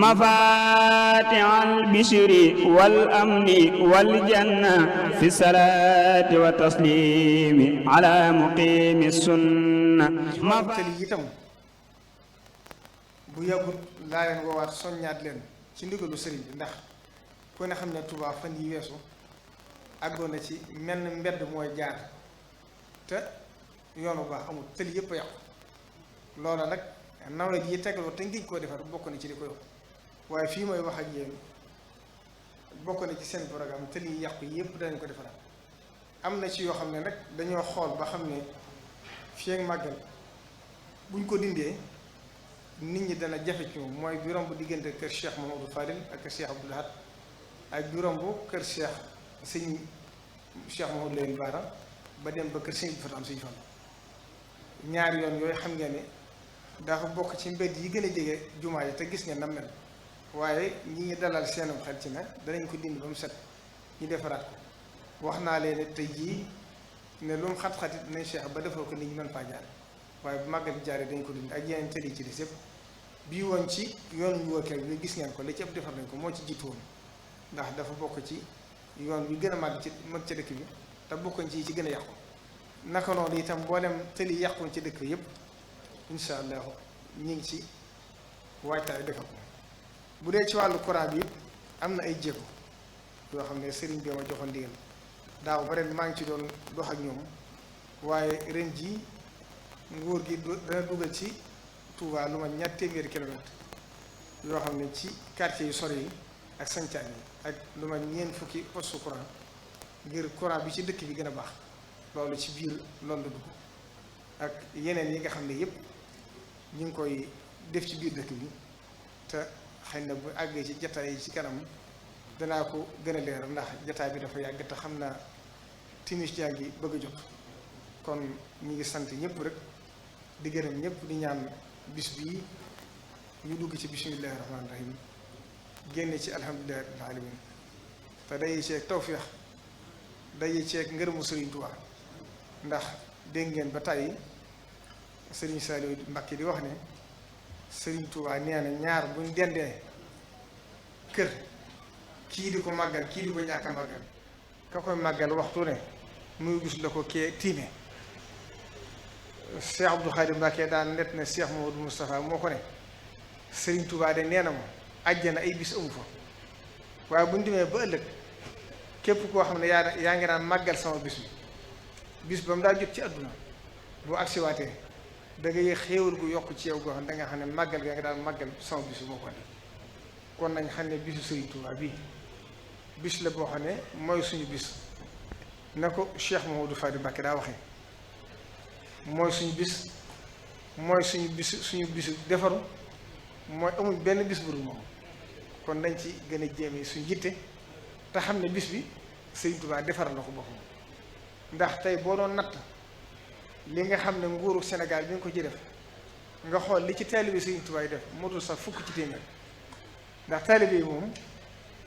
مفاتع البشر والأمن والجنة في الصلاة والتسليم على مقيم السنة tali itam bu yàggut laa leen woowaat soññaat leen ci ndigalu sëriñ bi ndax ku ne xam ne Tuubaa fan yi weesu àggoon na ci mel ni mbedd mooy jaar te yoonu baax amul tali yëpp a yàqu loola nag nawet yi tegaloo te ngiñ koo defar bokk na ci li ko yokk waaye fii mooy wax ak yéen bokk na ci seen programme tali yi yàqu yëpp danañ ko defaraat am na ci yoo xam ne nag dañoo xool ba xam ne fii ak màggal buñ ko dindee nit ñi dana jafe ci moom mooy bi romb diggante kër Cheikh Mamadou Fadil ak kër Cheikh Abdoul Ahad ak bi romb kër sëñ Cheikh Mamadou Lamine Bara ba dem ba kër sëñ bi fa am sëñ Fall ñaari yoon yooyu xam ngeen ne dafa bokk ci mbedd yi gën a jege jumaa yi te gis ngeen na mel waaye ñi ngi dalal seenum xel ci ne danañ ko dindi ba mu set ñu defaraat ko wax naa leen ne tey jii ne lu mu xat-xatit nañ Cheikh ba defoo ko nit ñi mën faa jaar waaye bu màggal jaaree dañ ko dindi ak yeneen tëli ci des yëpp bii woon ci yoonu ñu wëkkeel bi gis ngeen ko li ci ëpp defar nañ ko moo ci jiitu woon ndax dafa bokk ci yoon bi gën a màgg ci mag ca dëkk bi te bokkoon ci gën a yàqu naka noonu itam mboolem tëli yàquwoon ci dëkk yëpp incha allah ñu ngi ci waajtaay defar ko bu dee ci wàllu courant bi am na ay jéego yoo xam ne sëriñ bi ma joxoon ndigal daaw ba ren maa ngi ci doon dox ak ñoom waaye ren jii nguur gi dana dugal ci Touba lu ma ñaar téeméeri kilomètre yoo xam ne ci quartier yu sori yi ak sancaan yi ak lu ma ñeent fukki poste courant ngir courant bi ci dëkk bi gën a baax loolu ci biir loolu la dugg ak yeneen yi nga xam ne yépp ñu ngi koy def ci biir dëkk bi te xëy na bu àggee ci jataay yi ci kanam danaa ko gën a leeral ndax jataay bi dafa yàgg te xam naa timis jaa ngi bëgg a jot kon ñu ngi sant ñëpp rek di gërëm ñëpp di ñaan bis bii ñu dugg ci bismillahi rahmaani rahim génne ci alhamdulillahi rabbil alamin te day ceeg tawféex day ceeg ngërëmu Sëriñ Tuubaa ndax dégg ngeen ba tàyyi Sëriñ Saliou Mbacké di wax ne Sëriñ Tuubaa nee na ñaar buñ dendee kër kii di ko màggal kii di ko ñàkk a màggal ka koy màggal waxtu ne muy gis la ko kee tiime Cheikh Abdou Khadim Mbacké daan net ne Cheikh Mamadou Moustapha moo ko ne Sëriñ Tuubaa de nee na ma àjjana ay bis amu fa waaye bu ñu demee ba ëllëg képp koo xam ne yaa ngi naan màggal sama bis ba mu daa jot ci àdduna boo agsiwaatee da ngay xéewal gu yokk ci yow goo xam da nga xam ne màggal ga nga daan màggal sama bis bi moo ko andi kon nañ xam ne bisu Sëriñ Tuubaa bii bis la boo xam ne mooy suñu bis na ko Cheikh Mamadou Fadi Mbacké daa waxee mooy suñu bis mooy suñu bisu defaru mooy amuñ benn bis bu dul moom kon dañ ci gën a jéeme suñu yitte te xam ne bis bi Sëriñ Tuubaa defaral na ko boppam ndax tey boo doon natt li nga xam ne nguuru Sénégal bi nga ko ci def nga xool li ci taalibe Sëriñ Tuubaa yi def motul sax fukk ci téeméer ndax taalibe yi moom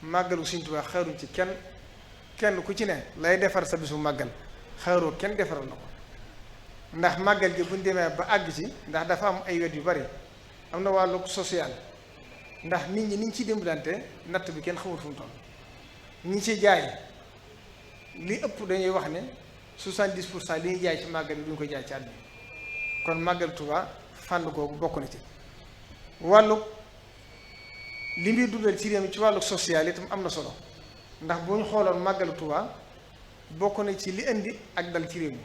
màggalu Sëriñ Tuubaa xaaruñ ci kenn ku ci ne lay defar sa bisu màggal xaaroo kenn defaral na ko ndax màggal gi buñ demee ba àgg ci ndax dafa am ay wet yu bari am na wàllu social ndax nit ñi niñ ciy dimbalante natt bi kenn xamul fu mu toll ñi ci jaay li ëpp dañuy wax ne 70% li ñuy jaay ci màggal bi duñ ko jaay ci at bi kon màggal Tuubaa fànn googu bokk na ci wàllu li muy dundal ci réew mi ci wàllu social itam am na solo ndax bu ñu xooloon màggalu Tuubaa bokk na ci li indi ak dal ci réew mi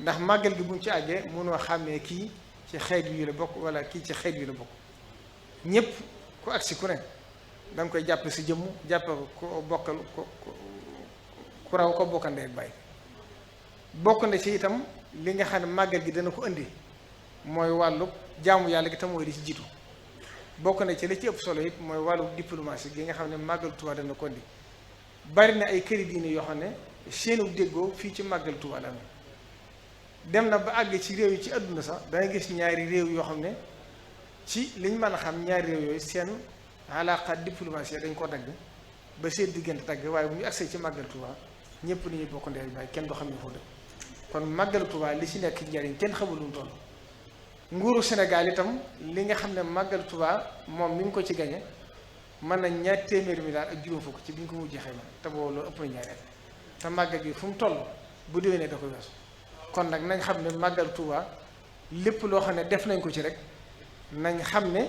ndax màggal gi buñ ci àggee mënoo xàmmee kii ci xeet wi la bokk wala kii ci xeet wi la bokk ñépp ku agsi ku ne da nga koy jàppe si jëmm jàppe ko bokkal ku raw ko bokkandee ak bàyyi bokk na ci itam li nga xam ne màggal gi dana ko indi mooy wàllu jaamu yàlla gi tam mooy di ci jiitu bokk na ci li ci ëpp solo it mooy wàllu diplomatie gi nga xam ne màggal Tuubaa dana ko indi bari na ay këri diine yoo xam ne seenu déggoo fii ci màggal Tuubaa la am dem na ba àgg ci réew yi ci àdduna sax danga gis ñaari réew yoo xam ne ci liñ mën a xam ñaari réew yooyu seen alaaka diplomatie dañ ko dagg ba seen diggante dagg waaye bu ñu agsee ci màggal Tuubaa ñëpp ni ñuy bokk ndey baay kenn du xam ne foo dëkk kon màggal Tuubaa li ci nekk njariñ kenn xamul lu mu toll nguuru Sénégal itam li nga xam ne màggal Tuubaa moom mi ngi ko ci gañe mën na 2 téeméeri milliards ak juróom fukk ci bi ñu ko mujjee xayma te boobu loolu ëpp na ñaareel te màggal gi fu mu toll bu déwénee da ko weesu kon nag nañ xam ne màggal Tuubaa lépp loo xam ne def nañ ko ci rek nañ xam ne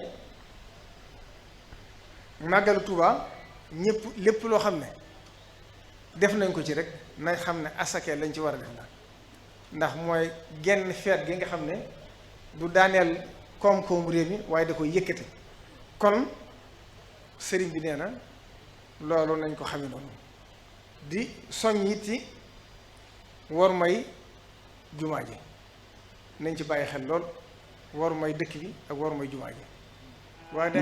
màggal Tuubaa ñëpp lépp loo xam ne def nañ ko ci rek nañ xam ne asake lañ ci war a def ndax mooy genn feet gi nga xam ne du daaneel koom-koom réew mi waaye da koy yëkkati kon sëriñ bi nee na loolu nañ ko xame noonu di soññ it ci war may jumaa ji nañ ci bàyyi xel lool war may dëkk bi ak war may jumaa ji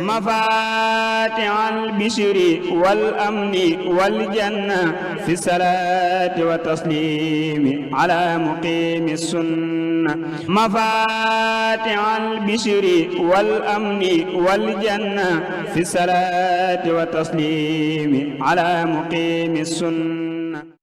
mafatihal bishri wal amni wal janna fi salati wa taslimi ala muqimi sunna mafatihal bishri wal amni wal janna fi salati wa taslimi ala muqimi sunna